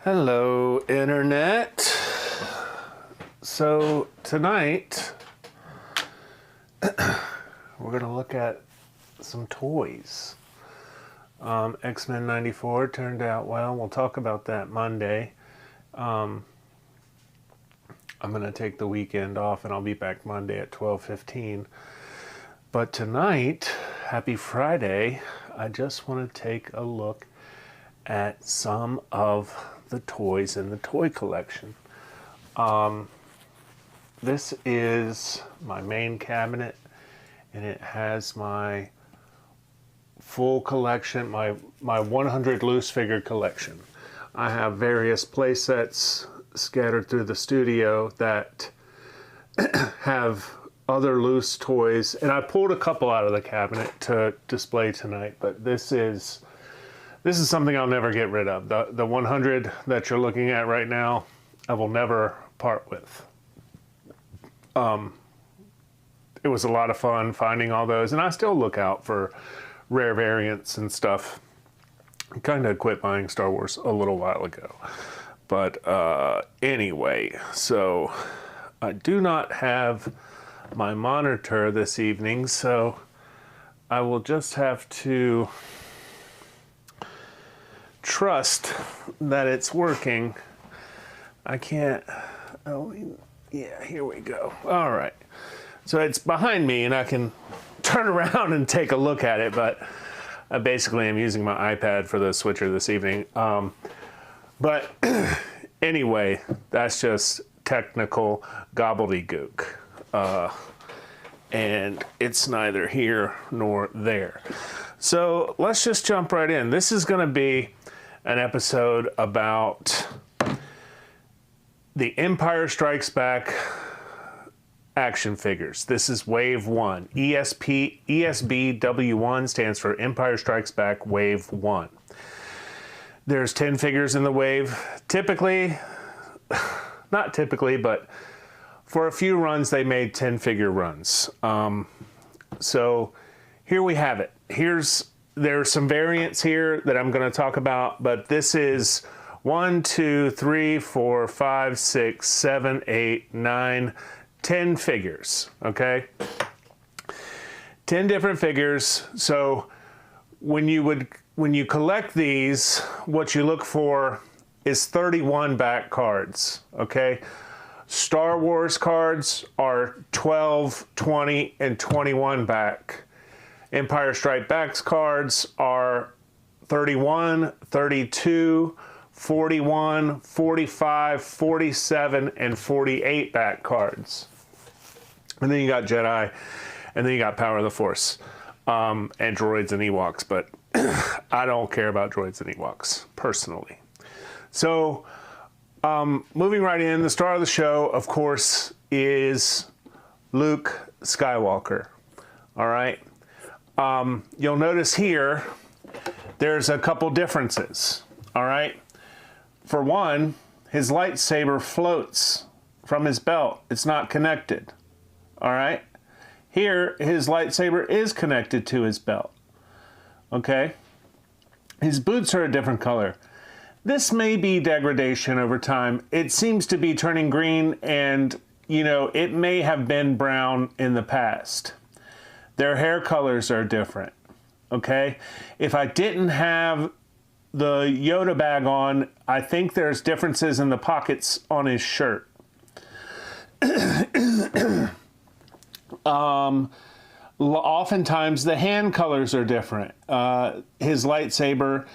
Hello, Internet. So tonight, we're going to look at some toys. X-Men 94 turned out well. We'll talk about that Monday. I'm going to take the weekend off and I'll be back Monday at 12:15. But tonight, happy Friday, I just want to take a look at some of the toys in the toy collection. This is my main cabinet, and it has my full collection, my 100 loose figure collection. I have various play sets scattered through the studio that have other loose toys, and I pulled a couple out of the cabinet to display tonight, but this is something I'll never get rid of. The 100 that you're looking at right now, I will never part with. It was a lot of fun finding all those, and I still look out for rare variants and stuff. I kind of quit buying Star Wars a little while ago. But anyway, so I do not have my monitor this evening, so I will just have to trust that it's working. I can't, oh yeah, here we go. All right, so it's behind me and I can turn around and take a look at it, but I basically am using my iPad for the switcher this evening. But anyway, that's just technical gobbledygook. And it's neither here nor there. So let's just jump right in. This is gonna be an episode about the Empire Strikes Back action figures. This is Wave 1. ESBW1 stands for Empire Strikes Back Wave 1. There's 10 figures in the wave. Typically, not typically, but for a few runs, they made 10 figure runs. So here we have it. There's some variants here that I'm going to talk about, but this is 1, 2, 3, 4, 5, 6, 7, 8, 9, 10 figures, okay? 10 different figures. So when you collect these, what you look for is 31 back cards, okay? Star Wars cards are 12, 20, and 21 back. Empire Strikes Back cards are 31, 32, 41, 45, 47, and 48 back cards. And then you got Jedi, and then you got Power of the Force, and droids and Ewoks, but I don't care about droids and Ewoks, personally. So, moving right in, the star of the show, of course, is Luke Skywalker, all right? You'll notice here, there's a couple differences, all right? For one, his lightsaber floats from his belt. It's not connected, all right? Here, his lightsaber is connected to his belt, okay? His boots are a different color. This may be degradation over time. It seems to be turning green, and, you know, it may have been brown in the past. Their hair colors are different, okay? If I didn't have the Yoda bag on, I think there's differences in the pockets on his shirt. Oftentimes the hand colors are different. His lightsaber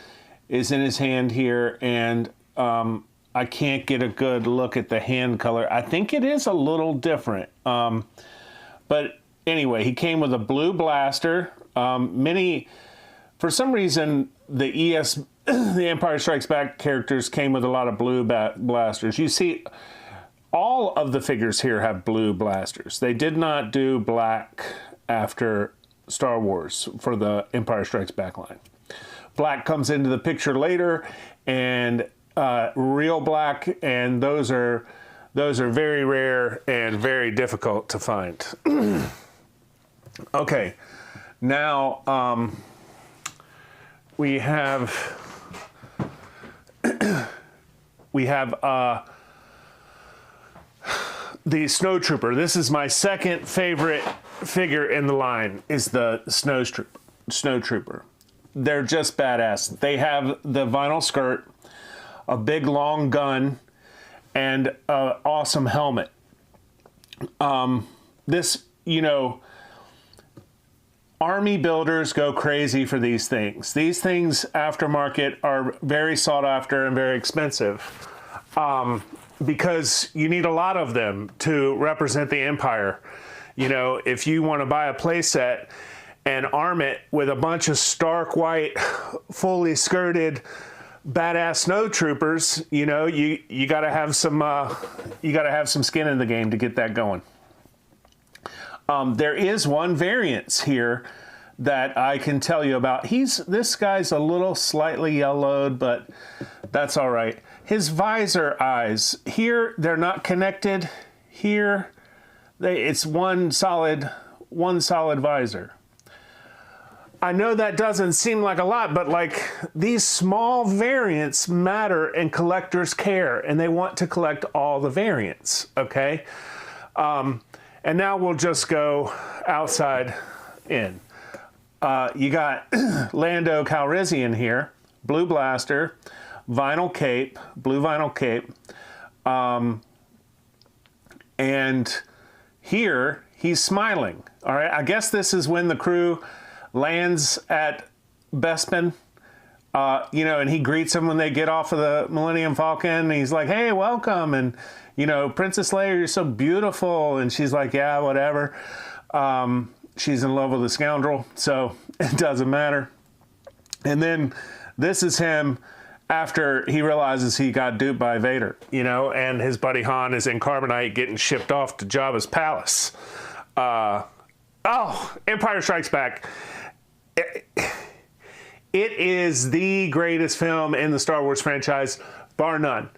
is in his hand here, and I can't get a good look at the hand color. I think it is a little different. But anyway, he came with a blue blaster. For some reason, the Empire Strikes Back characters came with a lot of blue blasters. You see, all of the figures here have blue blasters. They did not do black after Star Wars for the Empire Strikes Back line. Black comes into the picture later, and real black, and those are very rare and very difficult to find. Okay, now we have We have the Snow Trooper. This is my second favorite figure in the line, is the Snow Trooper. They're just badass. They have the vinyl skirt, a big long gun, and an awesome helmet. This, you know, Army builders go crazy for these things. These things aftermarket are very sought after and very expensive because you need a lot of them to represent the Empire. You know, if you want to buy a playset and arm it with a bunch of stark white, fully skirted, badass snow troopers, you know, you got to have some skin in the game to get that going. There is one variance here that I can tell you about. This guy's a little slightly yellowed, but that's all right. His visor eyes here, they're not connected. Here, it's one solid visor. I know that doesn't seem like a lot, but like these small variants matter and collectors care, and they want to collect all the variants, okay? And now we'll just go outside in. You got Lando Calrissian here, blue blaster, vinyl cape, blue vinyl cape. And here he's smiling. All right, I guess this is when the crew lands at Bespin, you know, and he greets them when they get off of the Millennium Falcon. And he's like, hey, welcome. And, you know, Princess Leia, you're so beautiful. And she's like, yeah, whatever. She's in love with a scoundrel, so it doesn't matter. And then this is him after he realizes he got duped by Vader, you know, and his buddy Han is in carbonite getting shipped off to Jabba's palace. Empire Strikes Back. It is the greatest film in the Star Wars franchise, bar none.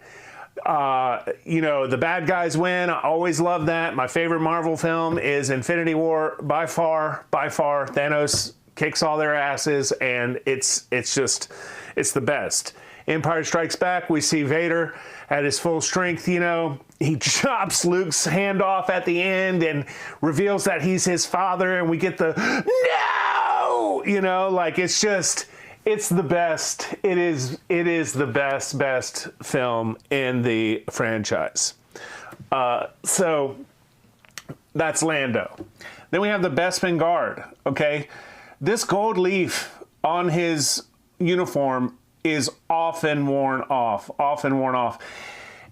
You know, the bad guys win. I always love that. My favorite Marvel film is Infinity War, by far. Thanos kicks all their asses, and it's the best. Empire Strikes Back, we see Vader at his full strength, you know. He chops Luke's hand off at the end and reveals that he's his father, and we get the no, you know, like it's the best. It is the best film in the franchise. So that's Lando. Then we have the Bespin Guard, okay? This gold leaf on his uniform is often worn off.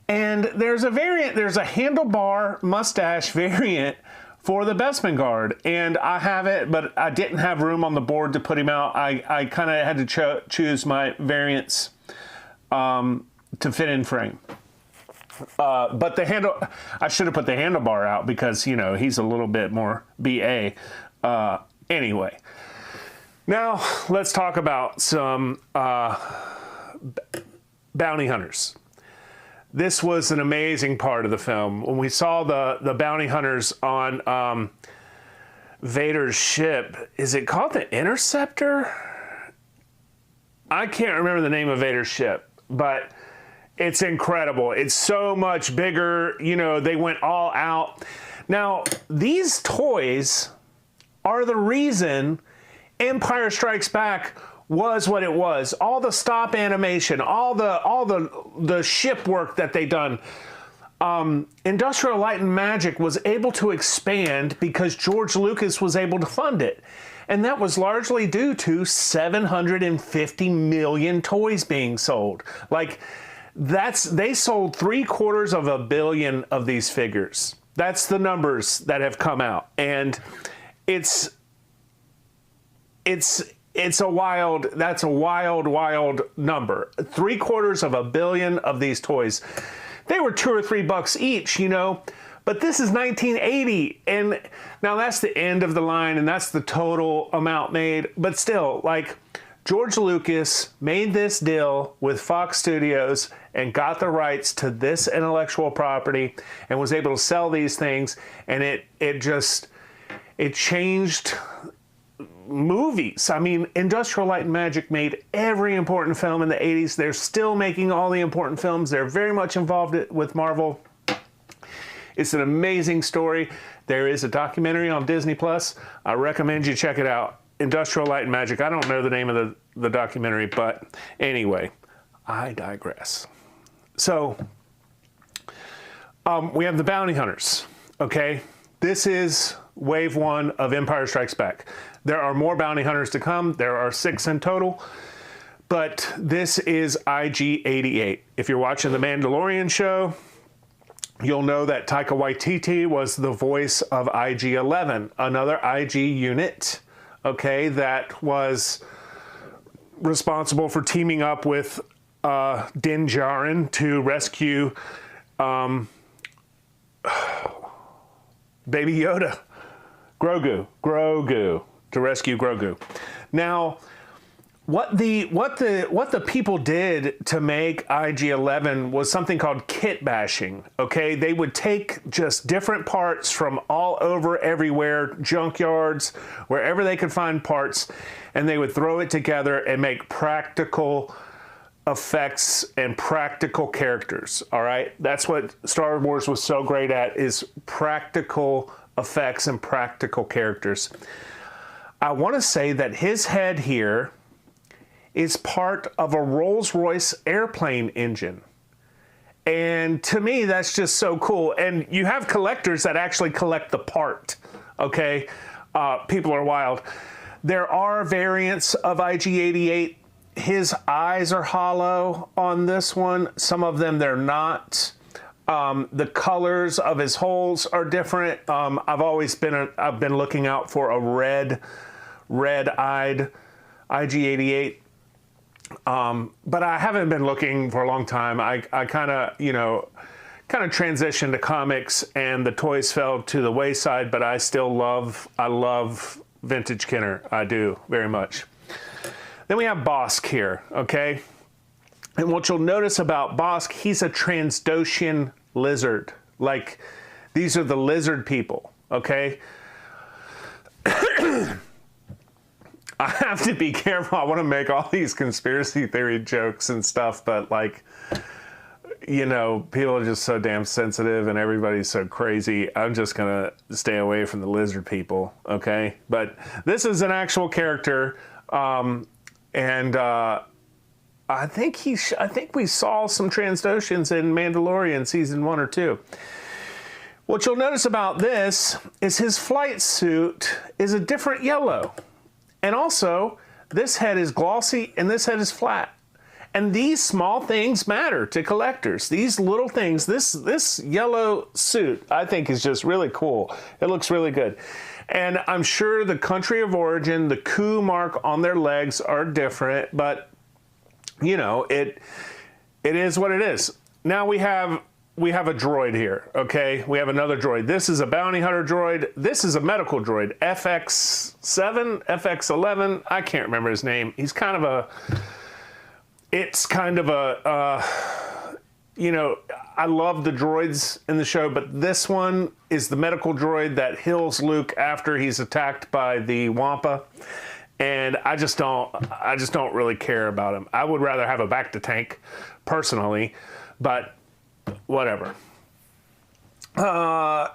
And there's a variant, there's a handlebar mustache variant for the Bespin Guard, and I have it, but I didn't have room on the board to put him out. I kind of had to choose my variants to fit in frame. But the I should have put the handlebar out because, you know, he's a little bit more BA. Anyway, now let's talk about some bounty hunters. This was an amazing part of the film. When we saw the bounty hunters on Vader's ship, is it called the Interceptor? I can't remember the name of Vader's ship, but it's incredible. It's so much bigger. You know, they went all out. Now, these toys are the reason Empire Strikes Back was what it was. All the stop animation, all the ship work that they done. Industrial Light and Magic was able to expand because George Lucas was able to fund it. And that was largely due to 750 million toys being sold. Like, they sold 750 million of these figures. That's the numbers that have come out. And it's a wild number. 750 million of these toys. They were $2 or $3 each, you know, but this is 1980. And now that's the end of the line and that's the total amount made. But still, like, George Lucas made this deal with Fox Studios and got the rights to this intellectual property and was able to sell these things. And it changed movies. I mean, Industrial Light and Magic made every important film in the 80s. They're still making all the important films. They're very much involved with Marvel. It's an amazing story. There is a documentary on Disney Plus. I recommend you check it out. Industrial Light and Magic. I don't know the name of the documentary, but anyway, I digress. So, we have the Bounty Hunters, okay? This is Wave 1 of Empire Strikes Back. There are more Bounty Hunters to come. There are 6 in total, but this is IG-88. If you're watching The Mandalorian show, you'll know that Taika Waititi was the voice of IG-11, another IG unit, okay, that was responsible for teaming up with Din Djarin to rescue Baby Yoda, Grogu, to rescue Grogu. Now, what the people did to make IG-11 was something called kit bashing, okay? They would take just different parts from all over, everywhere, junkyards, wherever they could find parts, and they would throw it together and make practical effects and practical characters, all right? That's what Star Wars was so great at, is practical effects and practical characters. I want to say that his head here is part of a Rolls-Royce airplane engine. And to me, that's just so cool. And you have collectors that actually collect the part, okay? People are wild. There are variants of IG-88. His eyes are hollow on this one. Some of them, they're not. The colors of his holes are different. I've been looking out for a red-eyed IG-88. But I haven't been looking for a long time. I kind of transitioned to comics, and the toys fell to the wayside, but I love vintage Kenner. I do very much. Then we have Bosk here, okay? And what you'll notice about Bosk, he's a Trandoshan lizard. Like, these are the lizard people, okay? I have to be careful. I want to make all these conspiracy theory jokes and stuff, but like, you know, people are just so damn sensitive and everybody's so crazy. I'm just going to stay away from the lizard people, okay? But this is an actual character, and I think we saw some Trandoshans in Mandalorian season 1 or 2. What you'll notice about this is his flight suit is a different yellow. And also, this head is glossy and this head is flat. And these small things matter to collectors. These little things, this yellow suit, I think is just really cool. It looks really good. And I'm sure the country of origin, the coup mark on their legs are different, but you know, it is what it is. Now we have a droid here, okay? We have another droid. This is a bounty hunter droid. This is a medical droid, FX7, FX11. I can't remember his name. He's kind of a, you know, I love the droids in the show, but this one is the medical droid that heals Luke after he's attacked by the Wampa. And I just don't really care about him. I would rather have a back-to-tank, personally, but whatever. I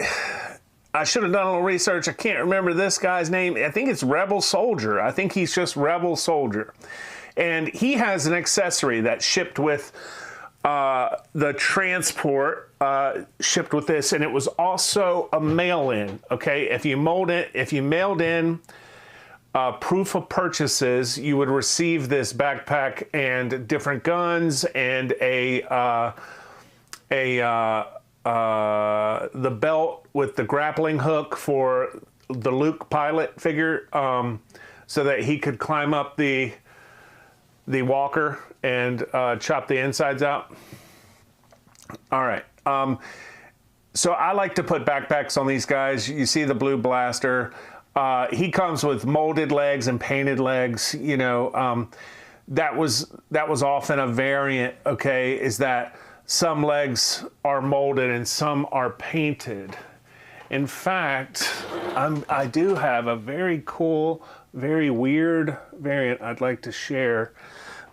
should have done a little research. I can't remember this guy's name. I think it's Rebel Soldier. I think he's just Rebel Soldier. And he has an accessory that shipped with the transport, shipped with this, and it was also a mail-in, okay? If you mailed in proof of purchases, you would receive this backpack and different guns and the belt with the grappling hook for the Luke pilot figure, so that he could climb up the walker and chop the insides out. All right. So I like to put backpacks on these guys. You see the blue blaster. He comes with molded legs and painted legs. You know, that was often a variant. Okay, is that some legs are molded and some are painted, In fact, I do have a very cool, very weird variant I'd like to share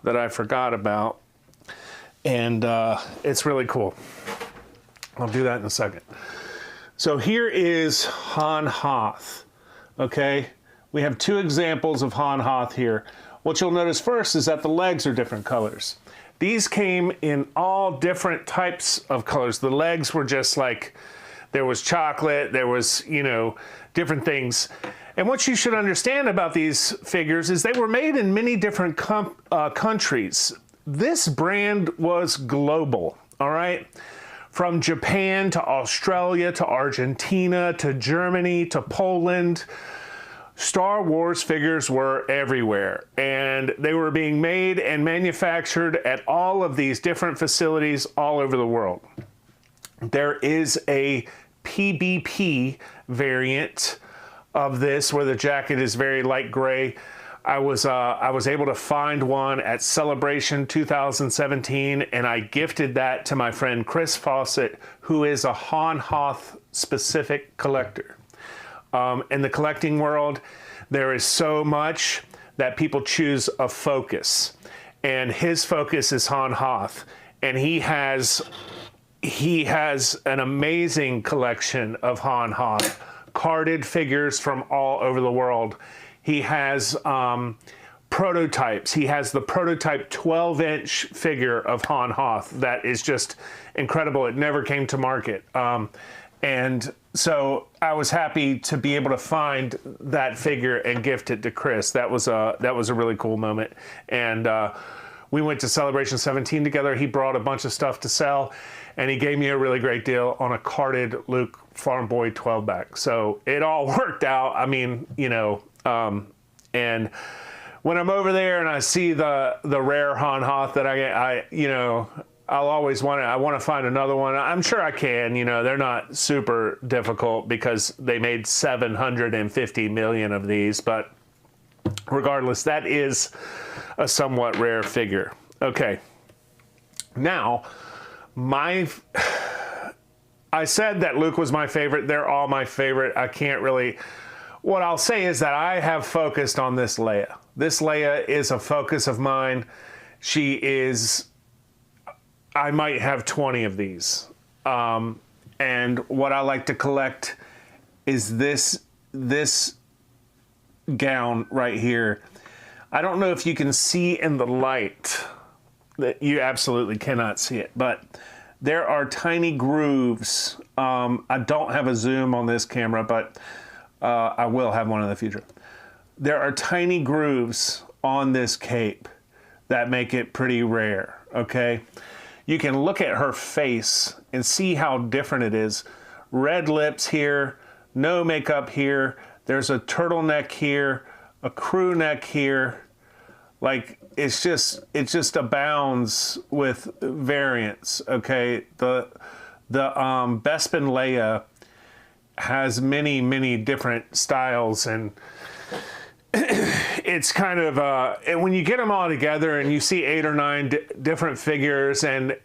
that I forgot about. And it's really cool. I'll do that in a second. So here is Han Hoth, okay? We have two examples of Han Hoth here. What you'll notice first is that the legs are different colors. These came in all different types of colors. The legs were just like, there was chocolate, there was, you know, different things. And what you should understand about these figures is they were made in many different countries. This brand was global, all right? From Japan to Australia to Argentina to Germany to Poland, Star Wars figures were everywhere, and they were being made and manufactured at all of these different facilities all over the world. There is a PBP variant of this where the jacket is very light gray. I was able to find one at Celebration 2017, and I gifted that to my friend Chris Fawcett, who is a Han Hoth specific collector. In the collecting world, there is so much that people choose a focus, and his focus is Han Hoth, and he has an amazing collection of Han Hoth, carded figures from all over the world. He has prototypes. He has the prototype 12-inch figure of Han Hoth that is just incredible. It never came to market. And so I was happy to be able to find that figure and gift it to Chris. That was a really cool moment. And we went to Celebration 17 together. He brought a bunch of stuff to sell, and he gave me a really great deal on a carded Luke Farm Boy 12-back. So it all worked out. I mean, you know, and when I'm over there and I see the rare Han Hoth that I you know, I'll always want to find another one. I'm sure I can, you know, they're not super difficult because they made 750 million of these, but regardless, that is a somewhat rare figure. Okay. Now, I said that Luke was my favorite. They're all my favorite. I can't really, what I'll say is that I have focused on this Leia. This Leia is a focus of mine. She is, I might have 20 of these. And what I like to collect is this gown right here. I don't know if you can see in the light, that you absolutely cannot see it, but there are tiny grooves. I don't have a zoom on this camera, but I will have one in the future. There are tiny grooves on this cape that make it pretty rare, okay? You can look at her face and see how different it is. Red lips here, no makeup here. There's a turtleneck here, a crew neck here. Like, it just abounds with variants, okay? The Bespin Leia has many different styles, and it's kind of, and when you get them all together and you see 8 or 9 different figures, and,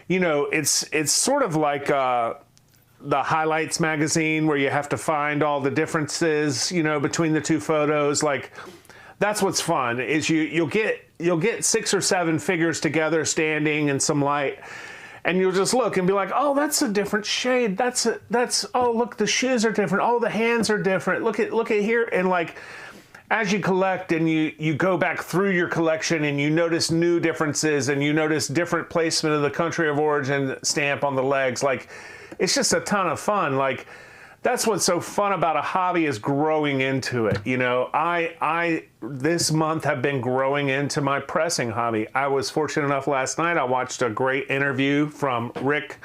you know, it's sort of like the Highlights magazine where you have to find all the differences, you know, between the two photos. Like, that's what's fun, is you'll get 6 or 7 figures together standing in some light, and you'll just look and be like, oh, that's a different shade. Oh, look, the shoes are different. Oh, the hands are different. Look at here. And like, as you collect and you go back through your collection and you notice new differences and you notice different placement of the country of origin stamp on the legs, like, it's just a ton of fun. Like, that's what's so fun about a hobby, is growing into it. You know, I this month have been growing into my pressing hobby. I was fortunate enough last night, I watched a great interview from Rick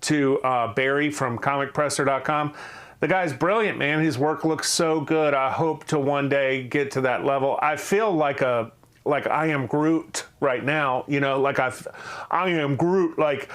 to Barry from comicpresser.com. The guy's brilliant, man. His work looks so good. I hope to one day get to that level. I feel like I am Groot right now, you know, like I am Groot, like,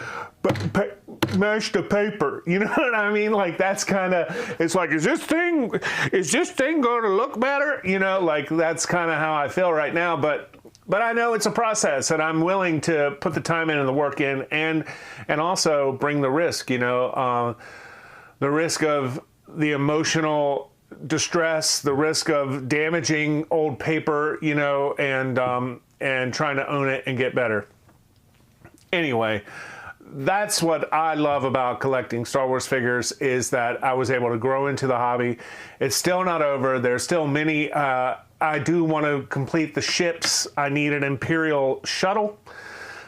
mash the paper, you know what I mean? Like, that's kind of, it's like, is this thing going to look better? You know, like, that's kind of how I feel right now, but I know it's a process, and I'm willing to put the time in and the work in, and also bring the risk, you know, the risk of the emotional distress, the risk of damaging old paper, you know, and trying to own it and get better. Anyway, that's what I love about collecting Star Wars figures, is that I was able to grow into the hobby. It's still not over. There's still many. I do want to complete the ships. I need an Imperial shuttle.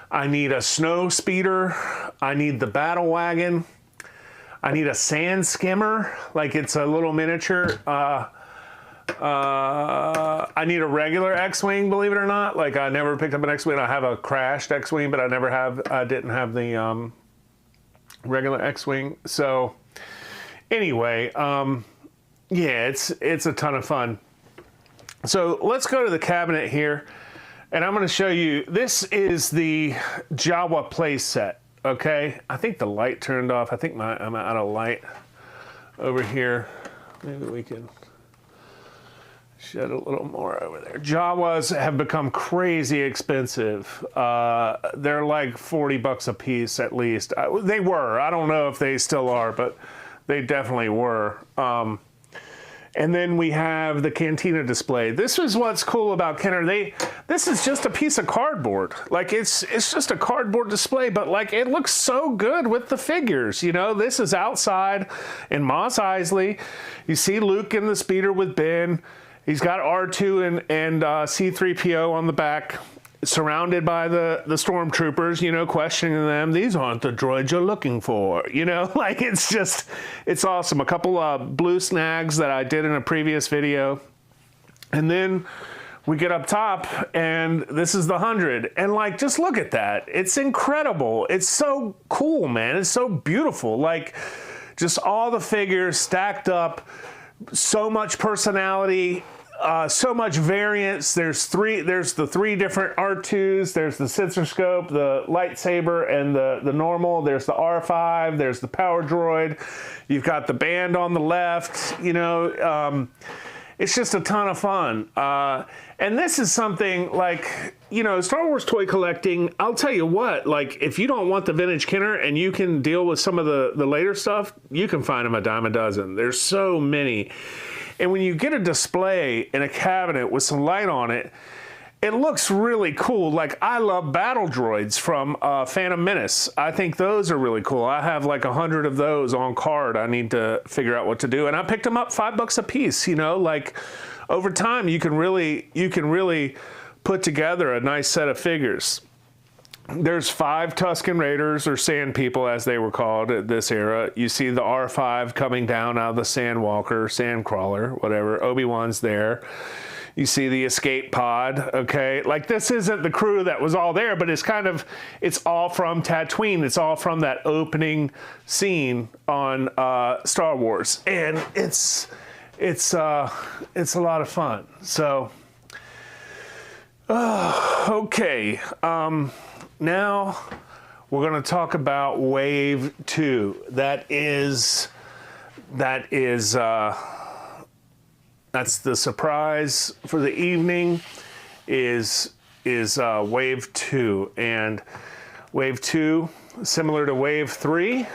I need a snow speeder. I need the battle wagon. I need a sand skimmer, like it's a little miniature. I need a regular X-Wing, believe it or not. Like, I never picked up an X-Wing. I have a crashed X-Wing, but I didn't have the regular X-Wing. So anyway, yeah, it's a ton of fun. So let's go to the cabinet here, and I'm going to show you. This is the Jawa play set. Okay, I think the light turned off. I think I'm out of light over here. Maybe we can shed a little more over there. Jawas have become crazy expensive. They're like 40 bucks a piece at least. They were. I don't know if they still are, but they definitely were. And then we have the Cantina display. This is what's cool about Kenner. This is just a piece of cardboard. Like, it's just a cardboard display, but like, it looks so good with the figures. You know, this is outside in Mos Eisley. You see Luke in the speeder with Ben. He's got R2 and C-3PO on the back, surrounded by the stormtroopers, you know, questioning them. These aren't the droids you're looking for, you know? Like, it's awesome. A couple of blue snags that I did in a previous video. And then we get up top, and this is the 100. And like, just look at that. It's incredible. It's so cool, man. It's so beautiful. Like, just all the figures stacked up, so much personality, so much variance. There's the three different R2s. There's the sensor scope, the lightsaber, and the normal. There's the R5. There's the power droid. You've got the band on the left. You know, it's just a ton of fun. And this is something like, you know, Star Wars toy collecting. I'll tell you what, like, if you don't want the vintage Kenner and you can deal with some of the later stuff, you can find them a dime a dozen. There's so many. And when you get a display in a cabinet with some light on it, it looks really cool. Like, I love battle droids from Phantom Menace. I think those are really cool. I have like 100 of those on card. I need to figure out what to do. And I picked them up $5 a piece, you know, like, over time you can really put together a nice set of figures. There's 5 Tusken Raiders, or Sand People as they were called at this era. You see the R5 coming down out of the Sandwalker, Sandcrawler, whatever. Obi-Wan's there. You see the escape pod, okay? Like, this isn't the crew that was all there, but it's all from Tatooine. It's all from that opening scene on Star Wars. And it's a lot of fun. So, okay. Now we're going to talk about Wave 2. That's the surprise for the evening is Wave 2. And Wave 2, similar to Wave 3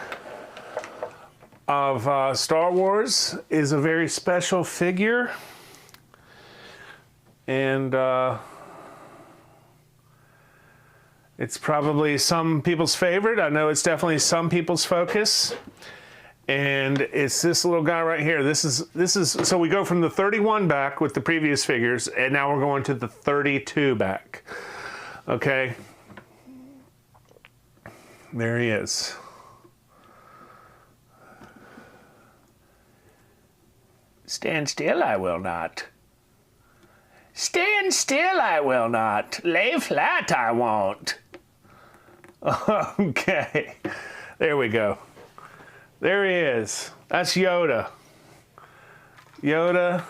of Star Wars, is a very special figure. And it's probably some people's favorite. I know it's definitely some people's focus. And it's this little guy right here. This is so we go from the 31 back with the previous figures, and now we're going to the 32 back. Okay. There he is. Stand still, I will not. Stand still, I will not. Lay flat, I won't. Okay, there we go. There he is. That's Yoda. Yoda.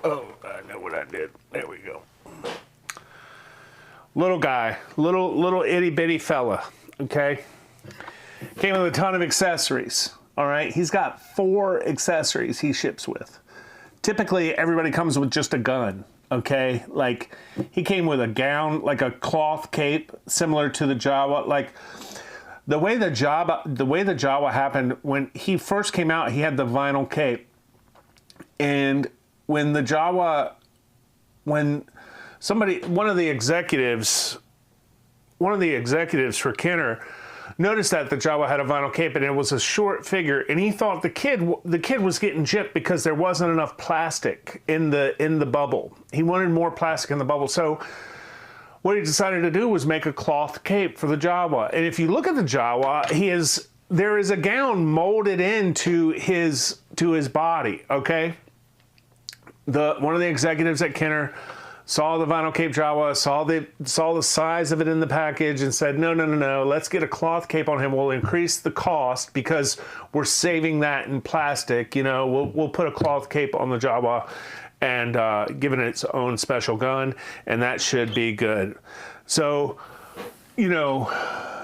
Oh, I know what I did. There we go. Little guy, little itty bitty fella. Okay, came with a ton of accessories. All right, he's got 4 accessories he ships with. Typically, everybody comes with just a gun. Okay, like, he came with a gown, like a cloth cape, similar to the Jawa. Like, the way the Jawa happened, when he first came out, he had the vinyl cape. And when the Jawa, one of the executives for Kenner noticed that the Jawa had a vinyl cape and it was a short figure, and he thought the kid was getting gypped because there wasn't enough plastic in the bubble. He wanted more plastic in the bubble. So what he decided to do was make a cloth cape for the Jawa. And if you look at the Jawa, there is a gown molded into his body, okay? One of the executives at Kenner saw the vinyl cape Jawa, saw the size of it in the package, and said, no, let's get a cloth cape on him. We'll increase the cost because we're saving that in plastic. You know, we'll put a cloth cape on the Jawa and give it its own special gun, and that should be good. So, you know,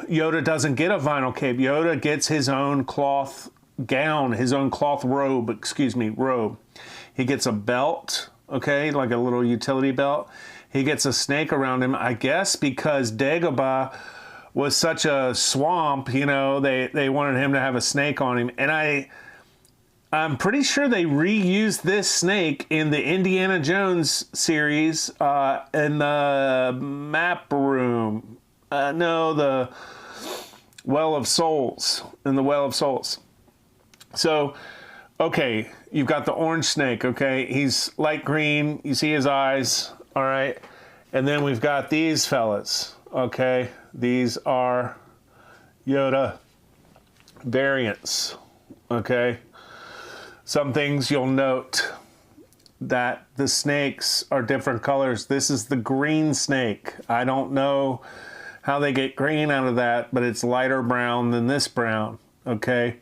Yoda doesn't get a vinyl cape. Yoda gets his own cloth gown, his own cloth robe. He gets a belt, okay, like a little utility belt. He gets a snake around him, I guess, because Dagobah was such a swamp, you know, they wanted him to have a snake on him. And I'm pretty sure they reused this snake in the Indiana Jones series in the map room. The Well of Souls, in the Well of Souls. So, okay, you've got the orange snake, okay? He's light green. You see his eyes, all right? And then we've got these fellas, okay? These are Yoda variants, okay? Some things you'll note that the snakes are different colors. This is the green snake. I don't know how they get green out of that, but it's lighter brown than this brown, okay?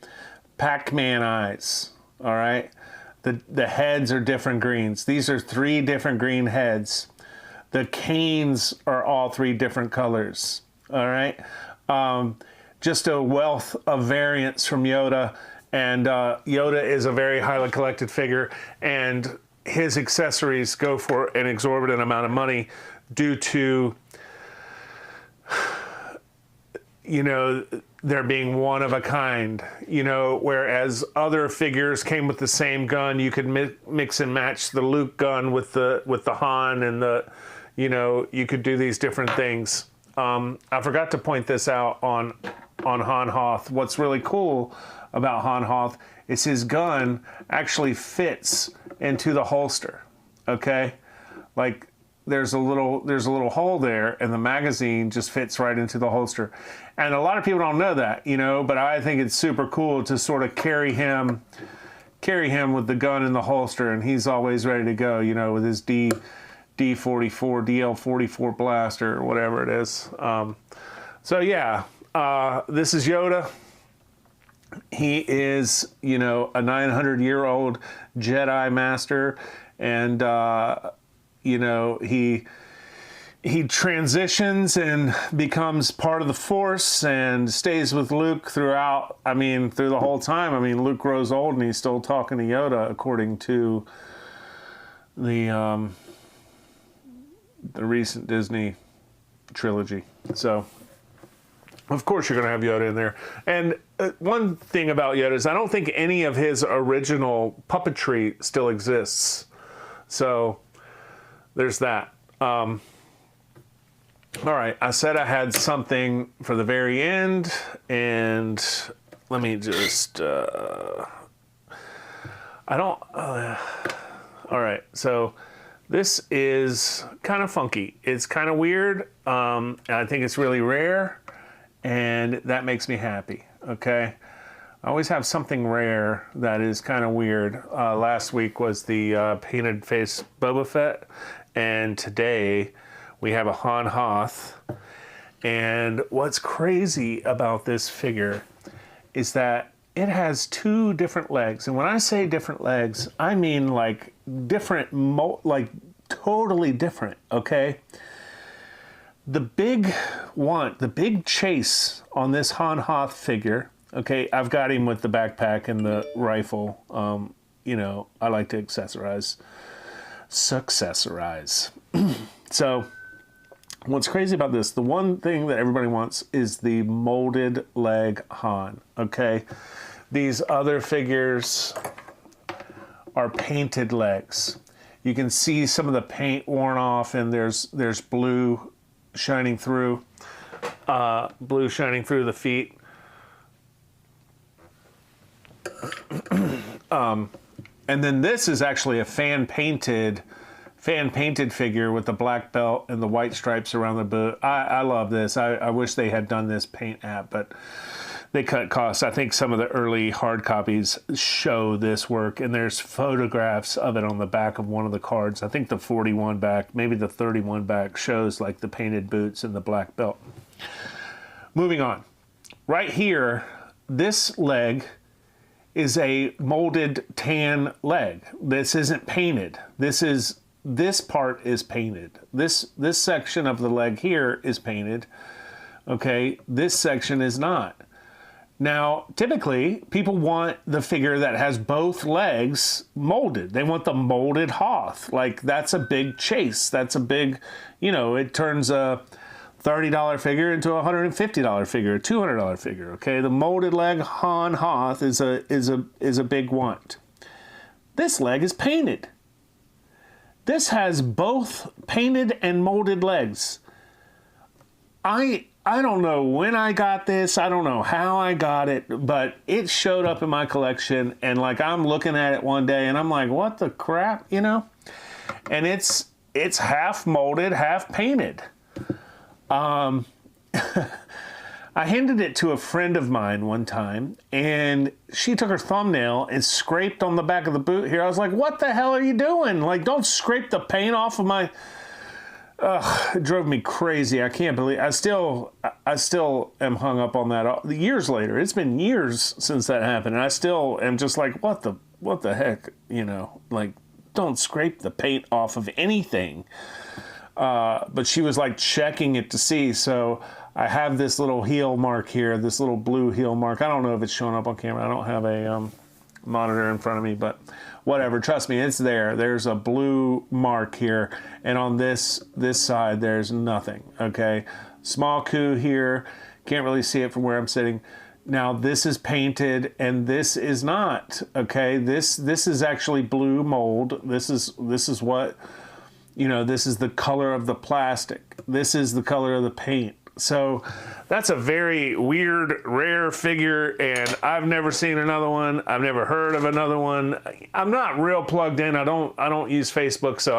Pac-Man eyes, all right? The heads are different greens. These are 3 different green heads. The canes are all 3 different colors, all right? Just a wealth of variants from Yoda, and Yoda is a very highly collected figure, and his accessories go for an exorbitant amount of money due to, you know, there being one of a kind, you know, whereas other figures came with the same gun. You could mix and match the Luke gun with the Han, and you know, you could do these different things. I forgot to point this out on Han Hoth. What's really cool about Han Hoth is his gun actually fits into the holster, okay? Like, there's a little hole there, and the magazine just fits right into the holster. And a lot of people don't know that, you know, but I think it's super cool to sort of carry him with the gun in the holster, and he's always ready to go, you know, with his DL44 blaster or whatever it is. So yeah, this is Yoda. He is, you know, a 900-year-old Jedi master, and you know, he transitions and becomes part of the Force and stays with Luke throughout, through the whole time. Luke grows old and he's still talking to Yoda, according to the recent Disney trilogy. So, of course, you're going to have Yoda in there. And one thing about Yoda is I don't think any of his original puppetry still exists. So, there's that. All right, I said I had something for the very end, and let me just, all right, so this is kind of funky. It's kind of weird. I think it's really rare, and that makes me happy, okay? I always have something rare that is kind of weird. Last week was the painted face Boba Fett, and today we have a Han Hoth. And what's crazy about this figure is that it has 2 different legs. And when I say different legs, I mean like different, like totally different, okay? The big chase on this Han Hoth figure, okay, I've got him with the backpack and the rifle. You know, I like to accessorize. So, What's crazy about this, the one thing that everybody wants is the molded leg Han, okay? These other figures are painted legs. You can see some of the paint worn off, and there's blue shining through the feet. And then this is actually a fan painted figure with the black belt and the white stripes around the boot. I love this. I wish they had done this paint app, but they cut costs. I think some of the early hard copies show this work, and there's photographs of it on the back of one of the cards. I think the 41 back, maybe the 31 back, shows like the painted boots and the black belt. Moving on. Right here, this leg is a molded tan leg. This isn't painted. This part is painted. This section of the leg here is painted. Okay, this section is not. Now, typically, people want the figure that has both legs molded. They want the molded Hoth. Like, that's a big chase. That's a big, it turns a $30 figure into a $150 figure, a $200 figure. Okay, the molded leg Han Hoth is a big want. This leg is painted. This has both painted and molded legs. I don't know when I got this. I don't know how I got it, but it showed up in my collection, and like I'm looking at it one day and I'm like, what the crap, And it's half molded, half painted. I handed it to a friend of mine one time, and she took her thumbnail and scraped on the back of the boot here. I was like, what the hell are you doing? Like, don't scrape the paint off of my... It drove me crazy. I can't believe... I still am hung up on that. Years later, it's been years since that happened, and I still am just like, what the heck? Like, don't scrape the paint off of anything. But she was like checking it to see, so I have this little heel mark here, this little blue heel mark. I don't know if it's showing up on camera. I don't have a monitor in front of me, but whatever. Trust me, it's there. There's a blue mark here, and on this side, there's nothing. Okay, small coup here. Can't really see it from where I'm sitting. Now this is painted, and this is not. Okay, this is actually blue mold. This is what. This is the color of the plastic. This is the color of the paint. So that's a very weird, rare figure, and I've never seen another one. I've never heard of another one. I'm not real plugged in. I don't use Facebook, so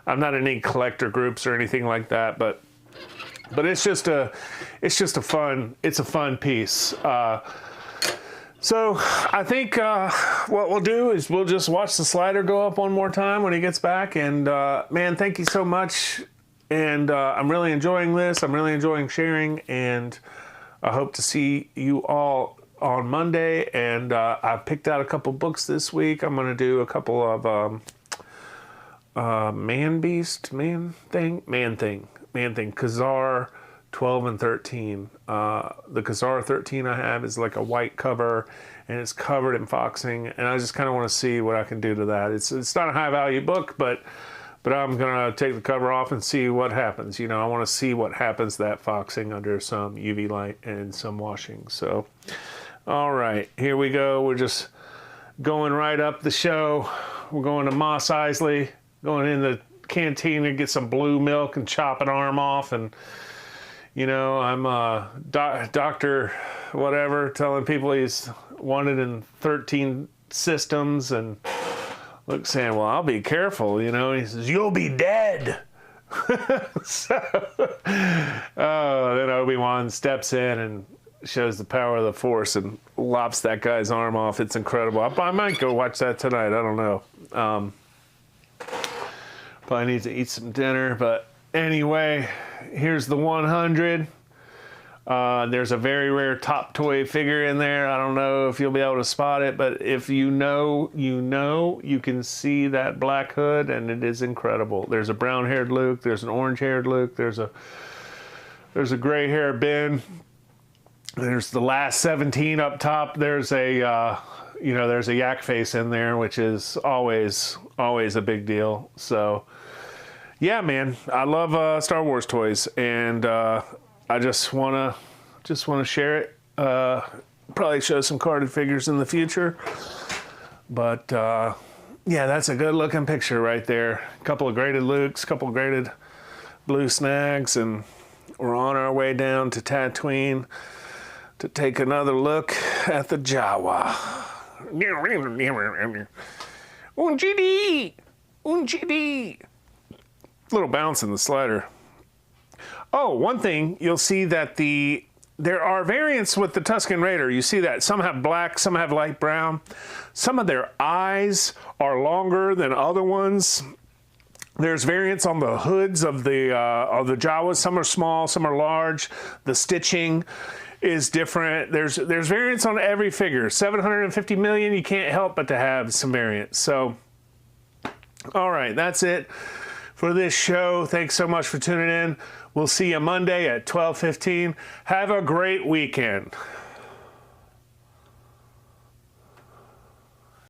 I'm not in any collector groups or anything like that. But it's just a fun piece. So I think what we'll do is we'll just watch the slider go up one more time when he gets back. And man, thank you so much. And I'm really enjoying this. I'm really enjoying sharing. And I hope to see you all on Monday. And I picked out a couple books this week. I'm going to do a couple of Man Thing, Khazar 12 and 13. The Khazar 13 I have is like a white cover, and it's covered in foxing, and I just kind of want to see what I can do to that. It's not a high value book, but I'm gonna take the cover off and see what happens. I want to see what happens to that foxing under some UV light and some washing. So all right, here we go. We're just going right up the show. We're going to Mos Eisley, going in the canteen to get some blue milk and chop an arm off. And I'm a doctor whatever, telling people he's wanted in 13 systems, and Luke saying, well, I'll be careful, He says, you'll be dead. Then Obi-Wan steps in and shows the power of the Force and lops that guy's arm off. It's incredible. I might go watch that tonight. I don't know. Probably need to eat some dinner, but anyway, here's the 100. There's a very rare Top Toy figure in there. I don't know if you'll be able to spot it, but if you can see that black hood, and it is incredible. There's a brown-haired Luke. There's an orange-haired Luke. There's a gray-haired Ben. There's the last 17 up top. There's a there's a yak face in there, which is always a big deal. So yeah, man, I love Star Wars toys, and I just wanna share it. Probably show some carded figures in the future, but yeah, that's a good looking picture right there. A couple of graded Lukes, couple of graded blue snags, and we're on our way down to Tatooine to take another look at the Jawa. Unjidi. Little bounce in the slider. Oh, one thing, you'll see that there are variants with the Tusken Raider. You see that some have black, some have light brown. Some of their eyes are longer than other ones. There's variants on the hoods of the Jawas. Some are small, some are large. The stitching is different. There's variants on every figure. 750 million, you can't help but to have some variants. So, all right, that's it for this show. Thanks so much for tuning in. We'll see you Monday at 12:15. Have a great weekend.